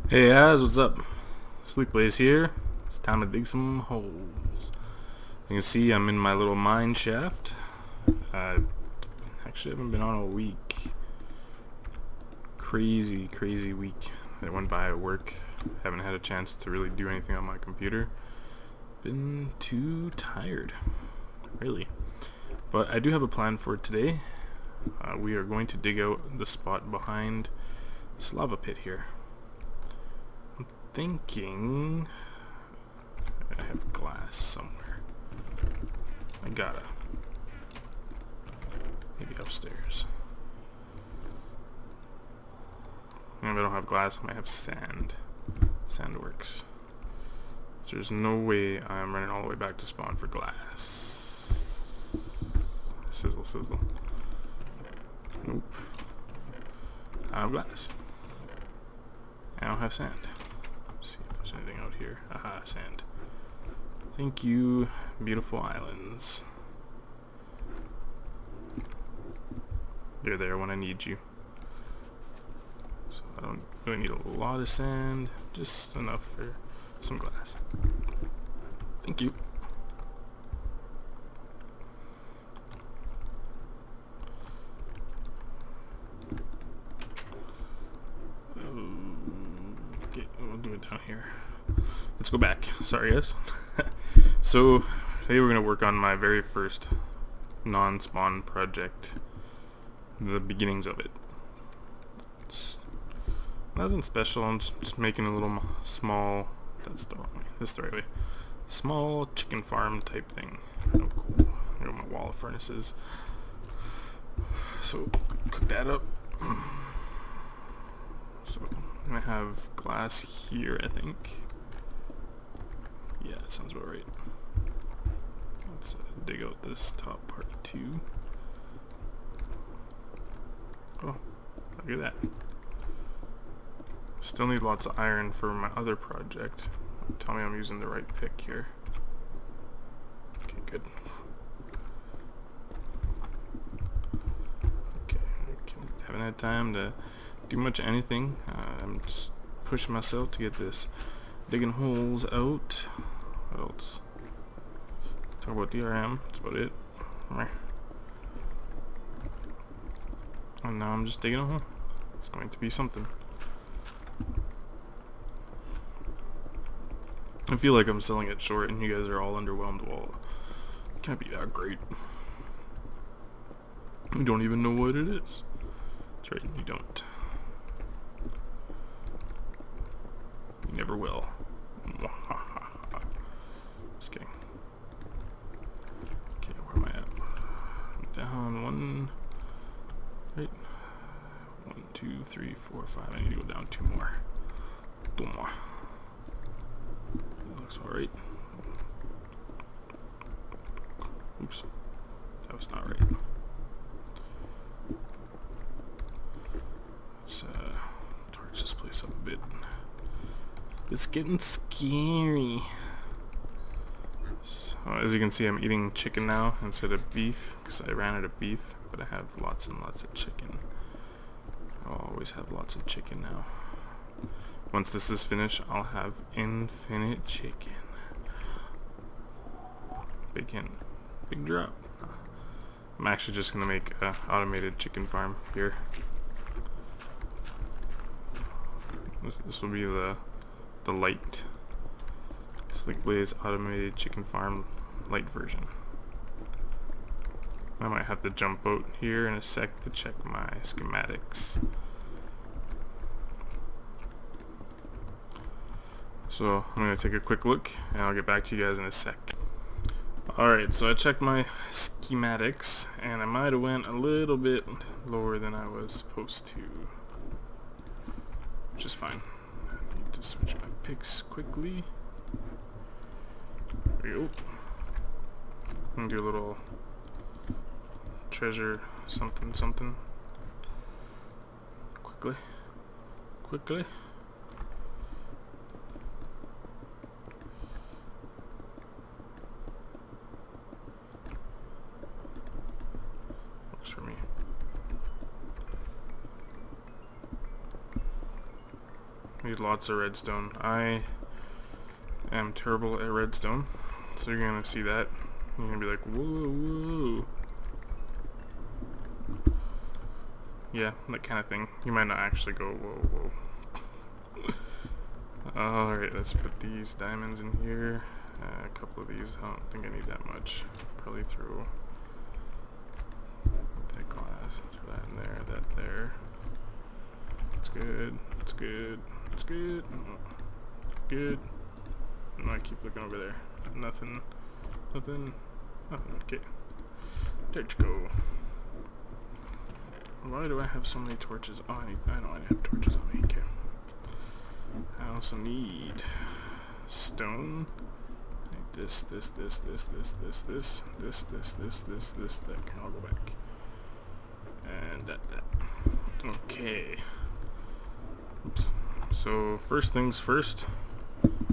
Hey guys, what's up? SleekBlaze here. It's time to dig some holes. You can see I'm in my little mine shaft. I actually haven't been on a week. Crazy week that went by at work. Haven't had a chance to really do anything on my computer. Been too tired, really. But I do have a plan for today. We are going to dig out the spot behind this lava pit here. Thinking I have glass somewhere. I gotta. Maybe upstairs. If I don't have glass, I might have sand. Sand works. So there's no way I'm running all the way back to spawn for glass. Sizzle. Nope. I have glass. I don't have sand. See if there's anything out here. Aha, sand. Thank you, beautiful islands. You're there when I need you. So I don't really need a lot of sand, just enough for some glass. Thank you. Okay, we'll do it down here. Let's go back. Sorry guys. So today we're going to work on my very first non-spawn project. The beginnings of it. It's nothing special. I'm just making a little small, that's the wrong way, this is the right way, small chicken farm type thing. Oh cool. I got my wall of furnaces. So cook that up. So I'm gonna have glass here, I think. Yeah, that sounds about right. Let's dig out this top part too. Oh, look at that. Still need lots of iron for my other project. Tell me I'm using the right pick here. Okay, good. Okay, haven't had time to do much of anything. I'm just pushing myself to get this digging holes out. What else? Talk about DRM, that's about it. And now I'm just digging a hole. It's going to be something. I feel like I'm selling it short and you guys are all underwhelmed. Well, it can't be that great. You don't even know what it is. That's right, you don't. You never will. Just kidding. Okay, where am I at? Down one. Right. 1, 2, 3, 4, 5. I need to go down 2 more. 2 more. That looks alright. Oops. That was not right. Let's torch this place up a bit. It's getting scary. So, as you can see, I'm eating chicken now instead of beef because I ran out of beef, but I have lots and lots of chicken. I'll always have lots of chicken now. Once this is finished, I'll have infinite chicken. Big hint. Big drop. I'm actually just going to make an automated chicken farm here. This will be the light SleekBlaze automated chicken farm light version. I might have to jump out here in a sec to check my schematics. So I'm going to take a quick look and I'll get back to you guys in a sec. Alright, so I checked my schematics and I might have went a little bit lower than I was supposed to, which is fine. I need to switch my picks quickly. There we go. I'm going to do a little treasure something. Quickly. Works for me. Need lots of redstone. I am terrible at redstone, so you're gonna see that. You're gonna be like, whoa, whoa. Yeah, that kind of thing. You might not actually go, whoa, whoa. Alright, let's put these diamonds in here. A couple of these. I don't think I need that much. Probably throw that glass, throw that in there, that there. It's good. It's good. It's good. Good. No, I keep looking over there. Nothing. Nothing. Nothing. Okay. There you go. Why do I have so many torches? Oh, I know I have torches on me. Okay. I also need stone. Like this. That can all go back. And that. Okay. Oops. So first things first.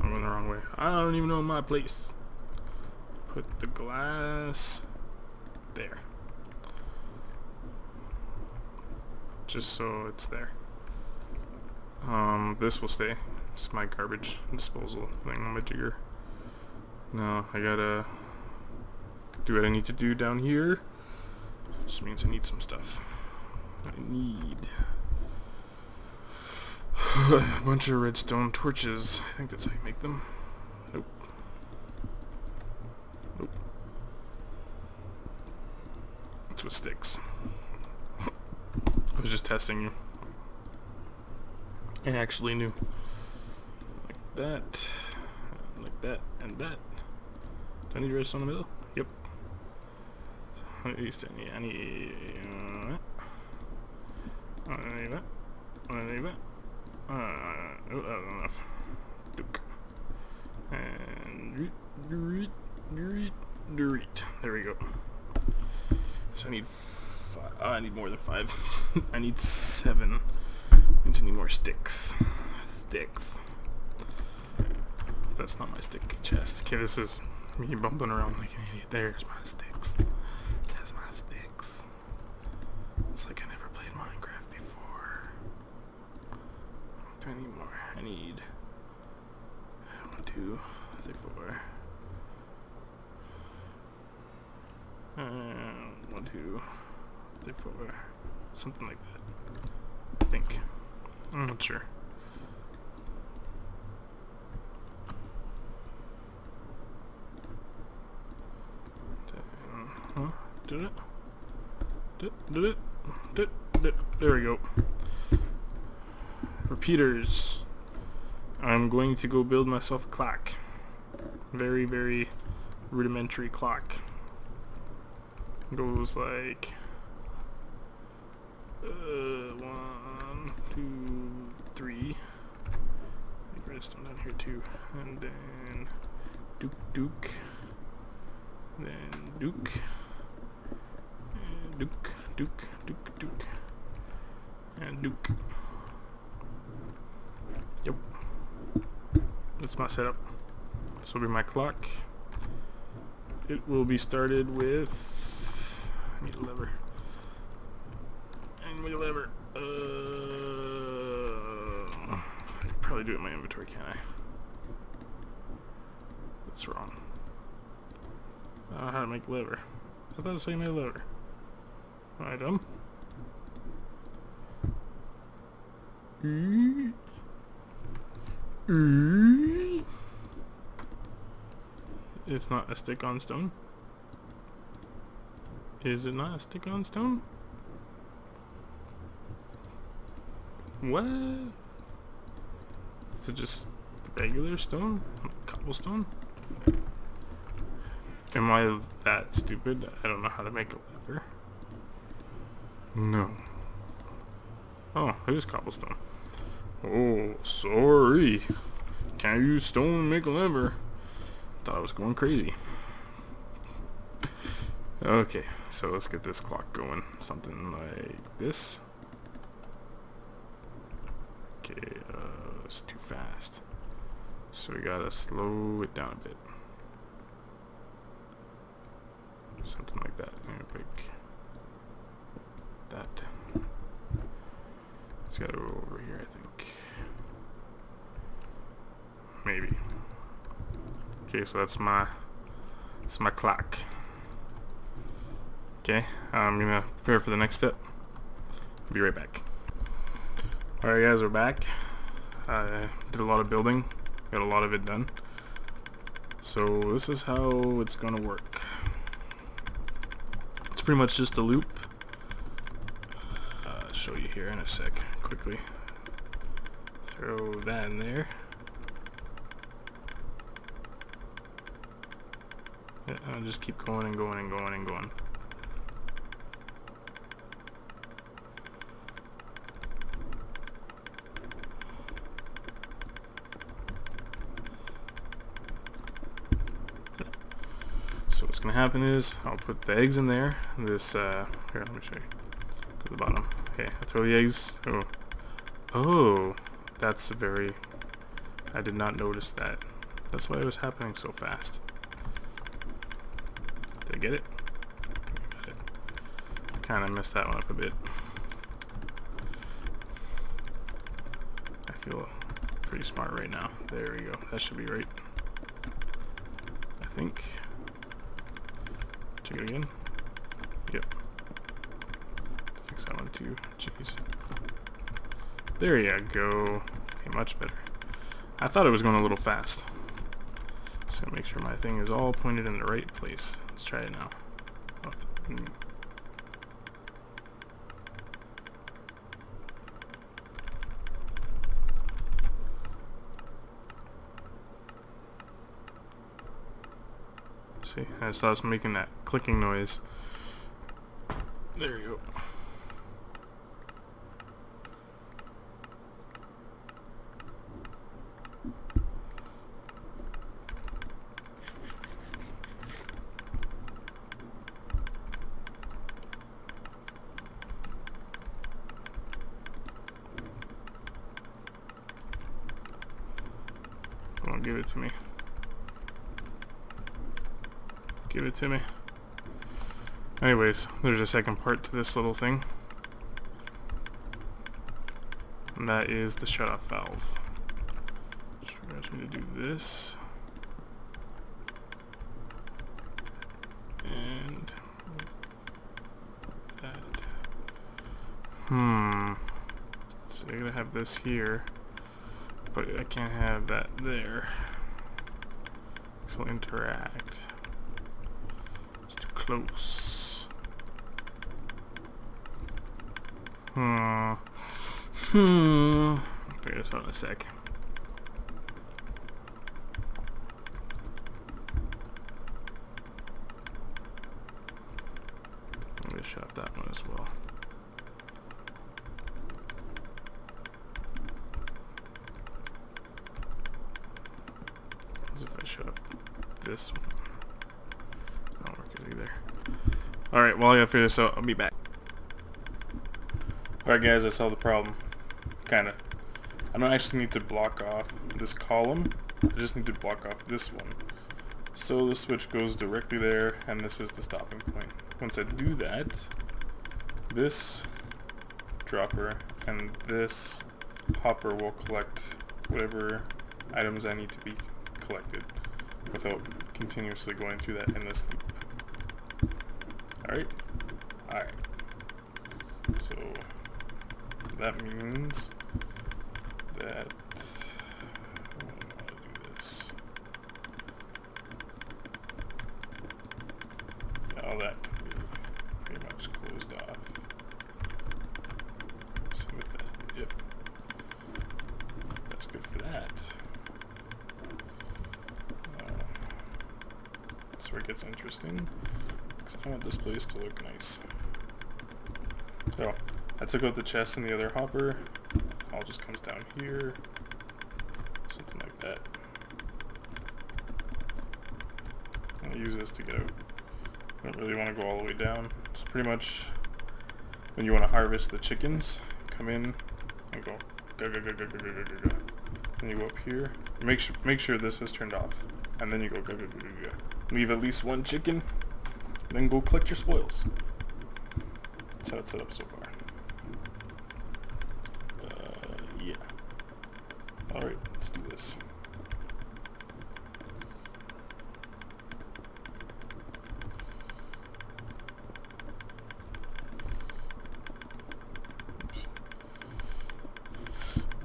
I'm going the wrong way. I don't even know my place. Put the glass there. Just so it's there. This will stay. It's my garbage disposal thing on my jigger. Now I gotta do what I need to do down here. Which means I need some stuff. I need a bunch of redstone torches. I think that's how you make them. Nope. Nope. That's what sticks. I was just testing you. I actually knew. Like that, and that. Do I need redstone in the middle? Yep. At least I need that. I need that. I need that. Oh, that was enough. Duke. And there we go. So I need I need more than 5. I need 7. I need more sticks. That's not my stick chest. Okay, this is me bumping around like an idiot. There's my sticks. That's my sticks. It's like I never played Minecraft before. Do I need more? I need 1, 2, 3, 4. 1, 2, 3, 4. Something like that. I think. I'm not sure. Did it? There we go. Repeaters. I'm going to go build myself a clock. Very, very rudimentary clock. Goes like 1, 2, 3. Redstone down here too, and then Duke, then Duke, and Duke, and Duke. Yep, that's my setup. This will be my clock. It will be started with. I need a lever. I need a lever. I could probably do it in my inventory, can't I? That's wrong. I don't know how to make a lever. I thought it said you made a lever. Am I dumb? It's not a stick on stone? Is it not a stick on stone? What? Is it just regular stone? Like cobblestone? Am I that stupid? I don't know how to make a lever. No. Oh, it is cobblestone. Oh, sorry. Can't use stone to make a lever. Thought I was going crazy. Okay, so let's get this clock going. Something like this. Okay, it's too fast. So we gotta slow it down a bit. Something like that. I'm gonna pick that. It's gotta go over here, I think. maybe. Okay, so that's my clock. Okay, I'm gonna prepare for the next step. Be right back. Alright guys, we're back. I did a lot of building, got a lot of it done. So this is how it's gonna work. It's pretty much just a loop. I'll show you here in a sec, quickly. Throw that in there. Yeah, I'll just keep going and going and going and going. So what's gonna happen is I'll put the eggs in there. This here, let me show you. Go to the bottom. Okay, I throw the eggs. Oh, that's very. I did not notice that. That's why it was happening so fast. Did I get it? I got it. Kind of messed that one up a bit. I feel pretty smart right now. There we go. That should be right. I think. Check it again. Yep. Fix that one too. Jeez. There you go. Okay, much better. I thought it was going a little fast. So make sure my thing is all pointed in the right place. Let's try it now. See, I just thought it was making that clicking noise. There you go. Come on, give it to me. Give it to me. Anyways, there's a second part to this little thing. And that is the shut-off valve. Which requires me to do this. And that. So I gotta have this here. But I can't have that there. This will interact. It's too close. I'll figure this out in a sec. I'm gonna shut off that one as well. As if I shut off this one. Not working either. Alright, while I gotta figure this out, I'll be back. Alright guys, I solved the problem. Kinda. I don't actually need to block off this column. I just need to block off this one. So the switch goes directly there, and this is the stopping point. Once I do that, this dropper and this hopper will collect whatever items I need to be collected without continuously going through that endless loop. Alright? Alright. So that means that I want to do this. Yeah, all that can be pretty much closed off. So with that, yep. That's good for that. That's where it gets interesting, because I want this place to look nice. So I took out the chest and the other hopper. All just comes down here, something like that. I'm gonna use this to get out. I don't really want to go all the way down. It's pretty much when you want to harvest the chickens, come in and go ga ga ga ga ga ga ga ga ga. Then you go up here. Make sure this is turned off, and then you go ga ga ga ga ga. Leave at least one chicken, then go collect your spoils. That's how it's set up so far. Yeah. Alright, let's do this.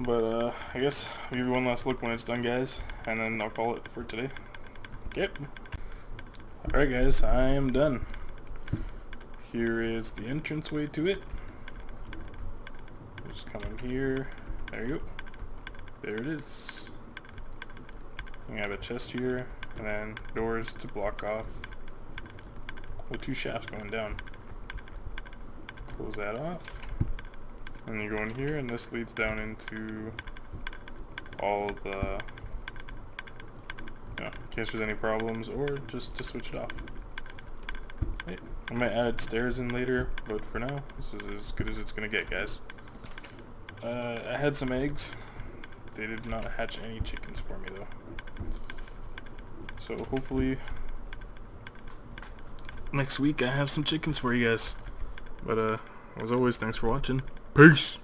But I guess I'll give you one last look when it's done, guys, and then I'll call it for today. Yep. Alright guys, I am done. Here is the entranceway to it. Just come in here. There you go. There it is. You have a chest here, and then doors to block off the two shafts going down. Close that off. And you go in here, and this leads down into all the, in case there's any problems, or just to switch it off. Right. I might add stairs in later, but for now, this is as good as it's gonna get, guys. I had some eggs. They did not hatch any chickens for me though. So hopefully next week I have some chickens for you guys. But as always, thanks for watching. Peace!